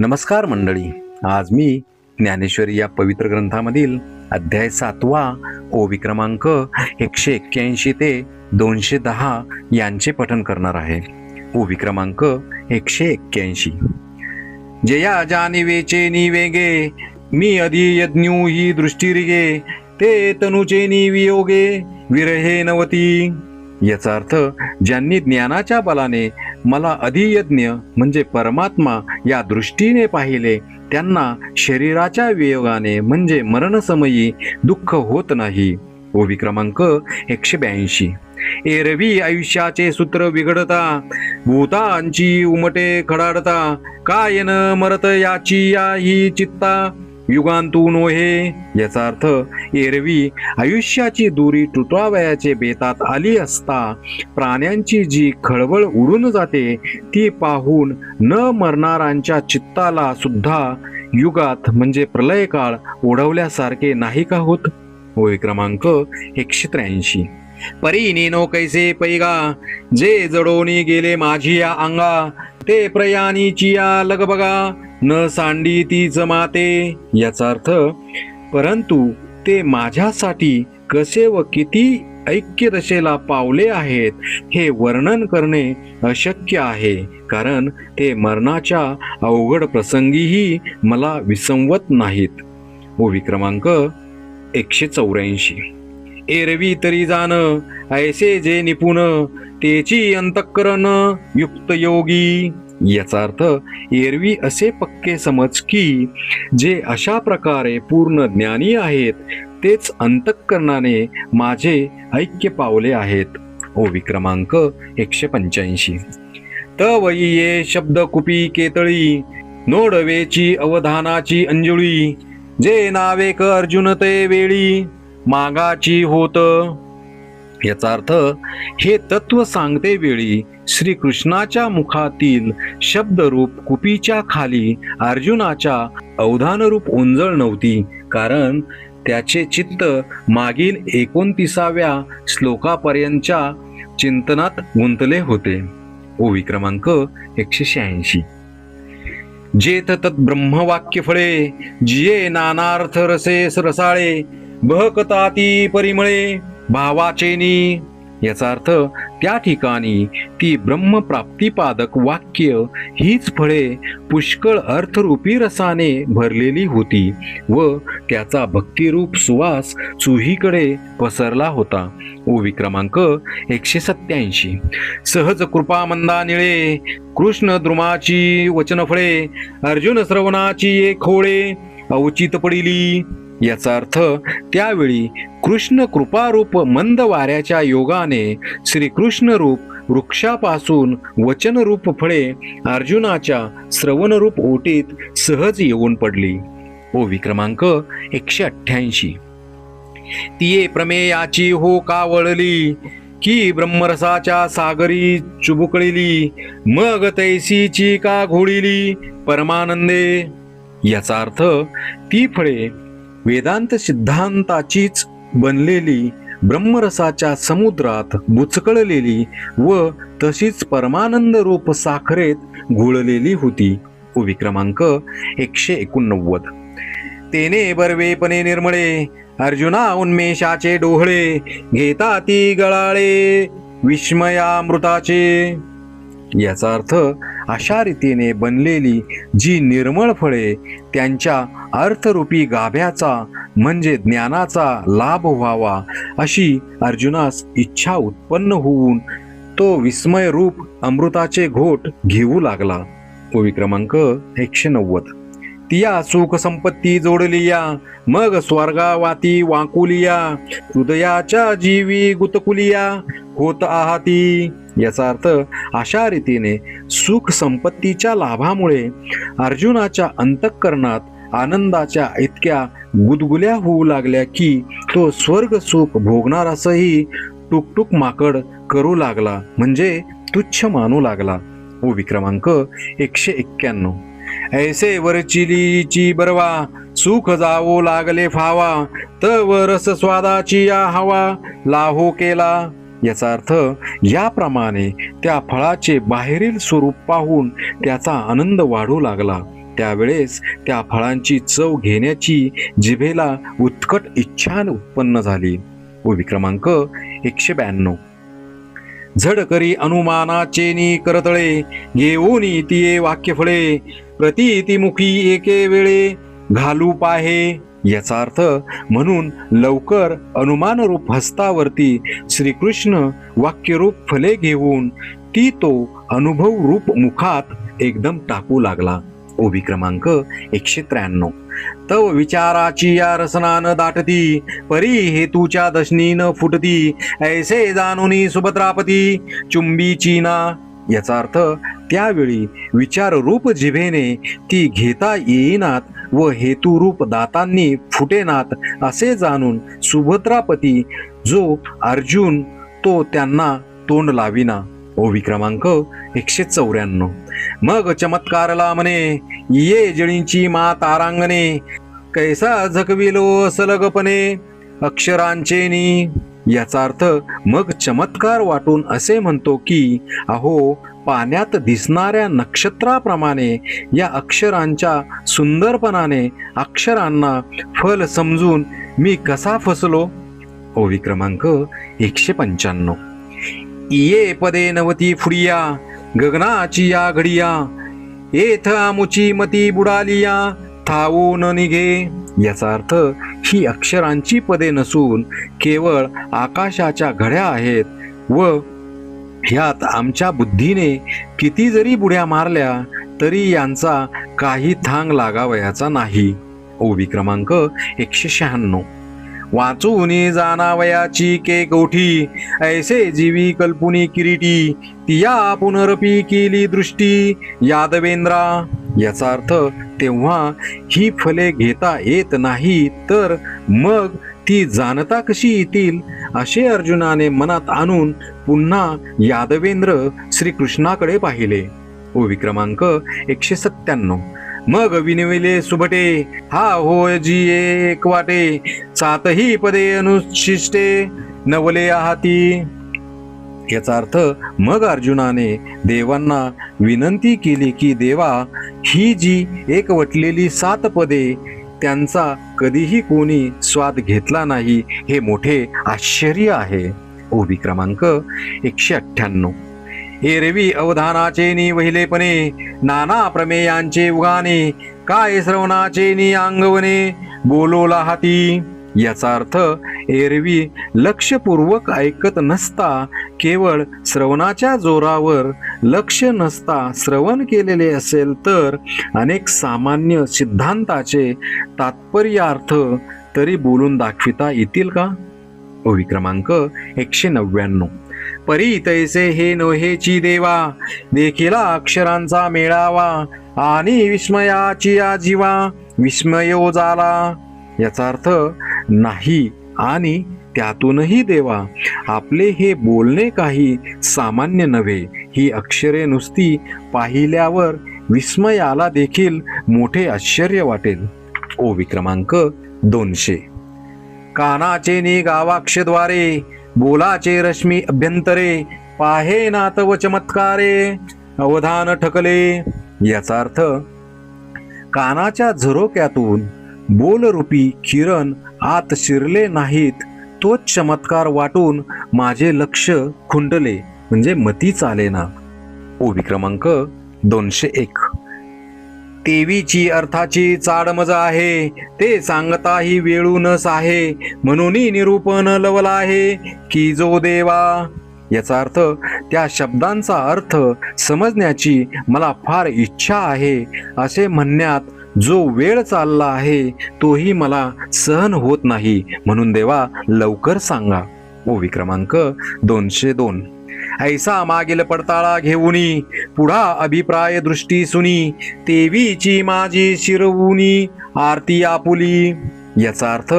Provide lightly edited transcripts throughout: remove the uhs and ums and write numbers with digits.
नमस्कार मंडळी. आज मी ज्ञानेश्वरी या पवित्र ग्रंथामधील अध्याय 7वा ओवी क्रमांक 181 ते 210 यांचे पठण करणार आहे. ओवी क्रमांक 181. जया जानिवेचे निवेगे मी अधि यज्ञू ही दृष्टिरिगे ते तनुचे निवियोगे विरहे नवती. याचा अर्थ, ज्यांनी ज्ञानाच्या बलाने मला अधियज्ञ म्हणजे परमात्मा या दृष्टीने पाहिले त्यांना शरीराच्या वियोगाने म्हणजे मरणसमयी दुःख होत नाही. ओवी क्रमांक 182. एरवी आयुष्याचे सूत्र बिघडता भूतांची उमटे खडाडता काय न मरत याची या ही चित्ता युगांतून ओहे. याचा अर्थ, एरवी आयुष्याची दोरी तुटवावयाचे बेतात आली असता प्राण्यांची जी खळबळ उडून जाते ती पाहून न मरणाऱ्यांच्या चित्ताला सुद्धा युगात म्हणजे प्रलय काळ ओढवल्यासारखे नाही का होत. ओवी क्रमांक 183. परी नेनो कैसे पैगा जे जडोनी गेले माझी या अंगा ते प्रयाणीची या लगबगा न सांडी तीच माते. याचा अर्थ, परंतु ते माझ्यासाठी कसे व किती ऐक्य दशेला पावले आहेत हे वर्णन करणे अशक्य आहे, कारण ते मरणाच्या अवघड प्रसंगीही मला विसंवत नाहीत. ओवी क्रमांक 184. एरवी तरी जाण ऐसे जे निपुण तेची अंतःकरण युक्त योगी. याचा अर्थ, एरवी असे पक्के समज की जे अशा प्रकारे पूर्ण ज्ञानी आहेत तेच अंतःकरणाने माझे ऐक्य पावले आहेत. ओवी क्रमांक 185. तवई ये शब्द कुपी केतळी नोडवेची अवधानाची अंजुळी जे नावेक अर्जुन ते वेळी मागाची होत. याचा अर्थ, हे तत्व सांगते वेळी श्रीकृष्णाच्या मुखातील शब्दरूप कुपीच्या खाली अर्जुनाच्या अवधानरूप ओंजळ नव्हती, कारण त्याचे चित्त मागील 29व्या श्लोकापर्यंतच्या चिंतनात गुंतले होते. ओवी क्रमांक 186. जेथ तत् ब्रह्मवाक्य फळे जिये नानार्थ रसे रसाळे बहकताती परिमळे भावाचेनी. याचा अर्थ, त्या ठिकाणी ती ब्रह्मप्राप्तिपादक वाक्य हीच फळे पुष्कळ अर्थरूपी रसाने भरलेली होती व त्याचा भक्तिरूप सुवास चोहीकडे पसरला होता. ओवी क्रमांक 187. सहज कृपा मंदा निळे कृष्ण द्रुमाची वचनफळे अर्जुन श्रवणाची एक खोळे अवचित पडिली. याचा अर्थ, त्यावेळी कृष्ण कृपारूप मंद वाऱ्याच्या योगाने श्रीकृष्ण रूप वृक्षापासून वचनरूप फळे अर्जुनाच्या श्रवणरूप ओटीत सहज येऊन पडली. ओवी क्रमांक 188. तिये प्रमेयाची हो का वळली की ब्रह्मरसाच्या सागरी चुबुकळिली मग तैसीची का घोळिली परमानंदे. याचा अर्थ, ती फळे वेदांत सिद्धांताचीच बनलेली ब्रह्मरसाच्या समुद्रात बुचकळलेली व तशीच परमानंद रूप साखरेत घोळलेली होती. ओवी क्रमांक 189. तेने बर्वेपणे निर्मळे अर्जुना उन्मेषाचे डोहळे घेता ती गळाळे विस्मयामृताचे. याचा अर्थ, अशा रीतीने बनलेली जी निर्मळ फळे त्यांच्या अर्थरूपी गाभ्याचा म्हणजे ज्ञानाचा लाभ व्हावा अशी अर्जुनास इच्छा उत्पन्न होऊन तो विस्मय रूप अमृताचे घोट घेऊ लागला. ओवी क्रमांक 190. तिया सुख संपत्ती जोडलिया मग स्वर्गावाती वाकुलिया हृदयाच्या जीवी गुतकुलिया होत आहाती. याचा अर्थ, अशा रीतीने सुख संपत्तीच्या लाभामुळे अर्जुनाच्या अंतःकरणात आनंदाच्या इतक्या गुदगुल्या होऊ लागल्या की तो स्वर्ग सुख भोगणारासही टुकटुक माकड करू लागला म्हणजे तुच्छ मानू लागला. ओवी क्रमांक 191. ऐसे वरचिलीची बरवा सुख जावो लागले फावा तव रस स्वादाची या हवा लाहो केला. याचा अर्थ, याप्रमाणे त्या फळाचे बाहेरील स्वरूप पाहून त्याचा आनंद वाढू लागला. त्यावेळेस त्या फळांची चव घेण्याची जिभेला उत्कट इच्छा उत्पन्न झाली. ओवी क्रमांक 192. झड करी अनुमानाचेनी करतळे, घेऊनी तिये वाक्यफळे, प्रतिमुखी एके वेळे घालू पाहे. याचा अर्थ, म्हणून लवकर अनुमानरूप हस्तावरती श्रीकृष्ण वाक्यरूप फले घेऊन ती तो अनुभव रूप मुखात एकदम टाकू लागला. ओवी क्रमांक 193. तव विचाराची या रसना न दाटती, परी हेतूच्या दशनी न फुटती, ऐसे जाणुनी सुभद्रापती चुंबीची ना. याचा अर्थ, त्यावेळी विचाररूप जिभेने ती घेता येईनात व हेतुरूप दातांनी फुटेनात असे जाणून सुभद्रापती जो अर्जुन तो त्यांना तोंड लाविना. ओवी क्रमांक 194. मग चमत्कारला म्हणे, ये जळींची मा तारांगणे, कैसा झकविलो सलगपणे अक्षरांचेनी. याचा अर्थ, मग चमत्कार वाटून असे म्हणतो की, अहो, पाण्यात दिसणाऱ्या नक्षत्राप्रमाणे या अक्षरांच्या सुंदरपणाने अक्षरांना फल समजून मी कसा फसलो. ओवी क्रमांक 195. इये पदे नवती फुडिया, गगनाची या घडिया, येथ आमुची मती बुडालिया, थावू न निघे. याचा अर्थ, ही अक्षरांची पदे नसून केवळ आकाशाच्या घड्या आहेत व ह्यात आमच्या बुद्धीने किती जरी बुड्या मारल्या तरी यांचा काही थांग लागावयाचा नाही. ओवी क्रमांक 196. वाचूनी जाणावयाची के गोठी, ऐसे जीवी कल्पुनी किरीटी, तिया पुनरपी केली दृष्टी यादवेंद्रा. याचा अर्थ, तेव्हा ही फले घेता येत नाही तर मग ती जाणता कशी येतील असे अर्जुनाने मनात आणून पुन्हा यादवेंद्र श्रीकृष्णाकडे पाहिले. ओवी क्रमांक 197. मग विनविले सुभटे, हा होय जी एक वाटे, सातही पदे अनुशिष्टे नवले आहाती. याचा अर्थ, मग अर्जुनाने देवांना विनंती केली की देवा, ही जी एकवटलेली 7 पदे त्यांचा कधीही कोणी स्वाद घेतला नाही हे मोठे आश्चर्य आहे. ओवी क्रमांक 198. एरवी अवधानाचे नि वहिलेपणे, नाना प्रमेयांचे उगाने, काय श्रवणाचे नि अंगवणे बोलोला हाती. याचा अर्थ, एरवी लक्षपूर्वक ऐकत नसता केवळ श्रवणाच्या जोरावर लक्ष नसता श्रवण केलेले असेल तर अनेक सामान्य सिद्धांताचे तात्पर्यार्थ तरी बोलून दाखविता येतील का. ओवी क्रमांक 199. परी तैसे हे नोहेची देवा, देखिला अक्षरांचा मेळावा, आणि विस्मयाची या जीवा विस्मयो झाला. याचा अर्थ, नाही आणि त्यातूनही देवा, आपले हे बोलणे काही सामान्य नव्हे. ही अक्षरे नुसती पाहिल्यावर विस्मयाला देखील मोठे आश्चर्य वाटेल. ओवी क्रमांक 200. कानाचे नि गावाक्षद्वारे, बोलाचे रश्मी अभ्यंतरे, पाहे ना तव चमत्कारे अवधान ठकले. याचा अर्थ, कानाच्या झरोक्यातून बोलरूपी किरण आत शिरले नाहीत तोच चमत्कार वाटून माझे लक्ष खुंटले, म्हणजे मती चालेना. ओवी क्रमांक 201. तेवीची अर्थाची चाडमज आहे, ते सांगताही वेळूनच आहे, म्हणून निरूपण लवला आहे की जो देवा. याचा अर्थ, त्या शब्दांचा अर्थ समजण्याची मला फार इच्छा आहे असे म्हणण्यात जो वेळ चालला आहे तोही मला सहन होत नाही, म्हणून देवा लवकर सांगा. ओवी क्रमांक 202. ऐसा मागील पडताळा घेऊनी, पुढा अभिप्राय दृष्टी सुनी, तेवीची माझी शिरवुनी आरती आपुली. याचा अर्थ,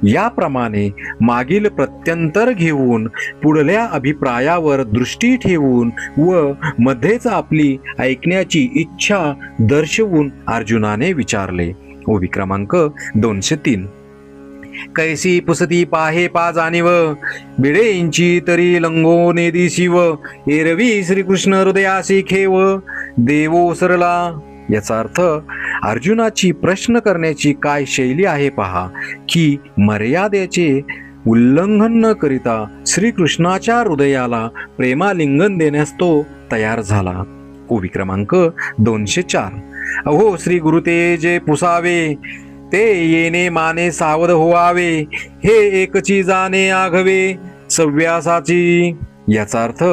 याप्रमाणे मागील प्रत्यंतर घेऊन पुढल्या अभिप्रायावर दृष्टी ठेवून व मध्येच आपली ऐकण्याची इच्छा दर्शवून अर्जुनाने विचारले. ओवी क्रमांक 203. कैसी पुसती पाहे पा जाणीव, बिडेंची तरी लंगोने दिशिव, एरवी श्रीकृष्ण हृदयासी खेव देवो सरला. याचा अर्थ अर्जुनाची प्रश्न करण्याची काय शैली आहे पहा, की मर्यादेचे उल्लंघन न करिता श्रीकृष्णाच्या हृदयाला प्रेमालिंगन देण्यास तो तयार झाला. ओवी क्रमांक 204. अहो श्री गुरुतेजे पुसावे, ते येणे माने सावध होवावे, हे एकची जाणे आघवे सव्यासाची. याचा अर्थ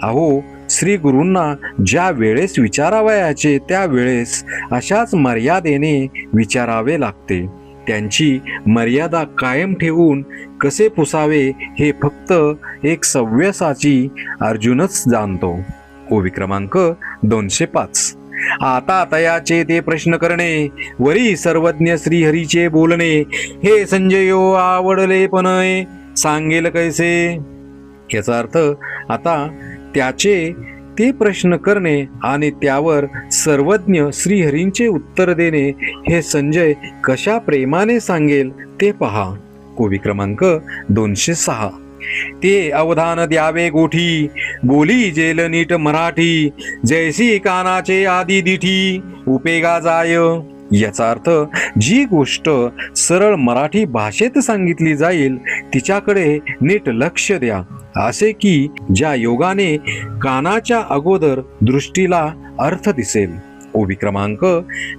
अहो श्री गुरूंना ज्या वेळेस विचारावयाचे त्या वेळेस अशाच मर्यादेने विचारावे लागते. त्यांची मर्यादा कायम ठेवून कसे पुसावे हे फक्त एक सव्यसाची अर्जुनच जाणतो. ओवी क्रमांक 205. आता तयाचे ते प्रश्न करणे, वरी सर्वज्ञ श्रीहरीचे बोलणे, हे संजयो आवडले पण सांगेल कैसे. याचा अर्थ आता त्याचे ते प्रश्न करणे आणि त्यावर सर्वज्ञ श्रीहरींचे उत्तर देणे हे संजय कशा प्रेमाने सांगेल ते पहा. ओवी क्रमांक 206. ते अवधान द्यावे गोठी, बोली जेल नीट मराठी, जैसी कानाचे आदी दिठी उपेगा जाय. याचा अर्थ जी गोष्ट सरळ मराठी भाषेत सांगितली जाईल तिच्याकडे नीट लक्ष द्या, असे की ज्या योगाने कानाच्या अगोदर दृष्टीला अर्थ दिसेल. ओवी क्रमांक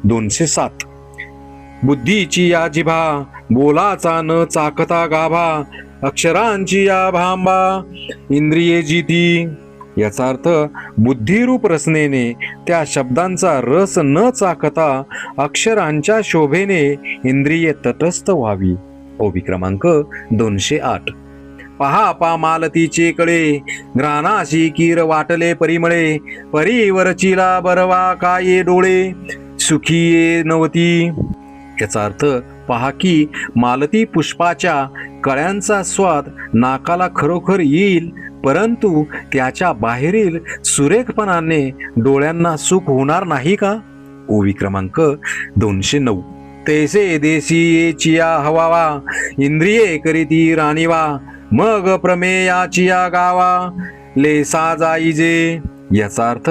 207. बुद्धीची या जिभा, बोलाचा न चाकता गाभा, अक्षरांची या भांबा इंद्रिये जिती. याचा अर्थ बुद्धिरूप रसनेने त्या शब्दांचा रस न चाकता अक्षरांच्या शोभेने इंद्रिये तटस्थ व्हावी. ओवी क्रमांक 208. पहा पा मालतीचे कळे, घ्राणाशी कीर वाटले परिमळे, परीवरचिला बरवा काये डोळे सुखीये नवती. याचा अर्थ पहा की मालती पुष्पाच्या कळ्यांचा स्वाद नाकाला खरोखर येईल, परंतु त्याच्या बाहेरील सुरेखपणाने डोळ्यांना सुख होणार नाही का. ओवी क्रमांक 209. तैसे देशी चिया हवावा, इंद्रिये करीती राणीवा, मग प्रमेयाचिया गावा लेसा जाईजे. याचा अर्थ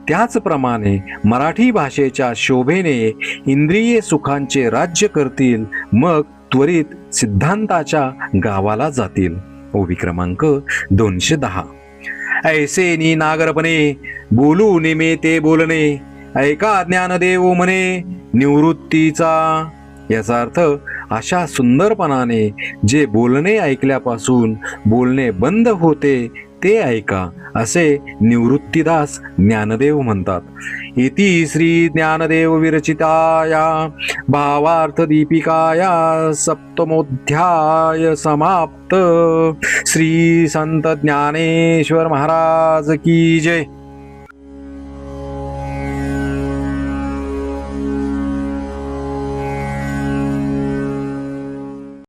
त्याचप्रमाणे मराठी भाषेच्या शोभेने इंद्रिये सुखांचे राज्य करतील, मग त्वरित सिद्धांताच्या गावाला जातील. ओवी क्रमांक 210. ऐसे नी नागरपणे, बोलू नेमे ते बोलणे, ऐका ज्ञानदेव म्हणे निवृत्तीचा. याचा अर्थ अशा सुंदरपणाने जे बोलणे ऐकल्यापासून बोलणे बंद होते ते ऐका, असे निवृत्तीदास ज्ञानदेव म्हणतात. इति श्री ज्ञानदेव विरचिताया भावार्थ दीपिकाया सप्तमोध्याय समाप्त. श्री संत ज्ञानेश्वर महाराज की जय.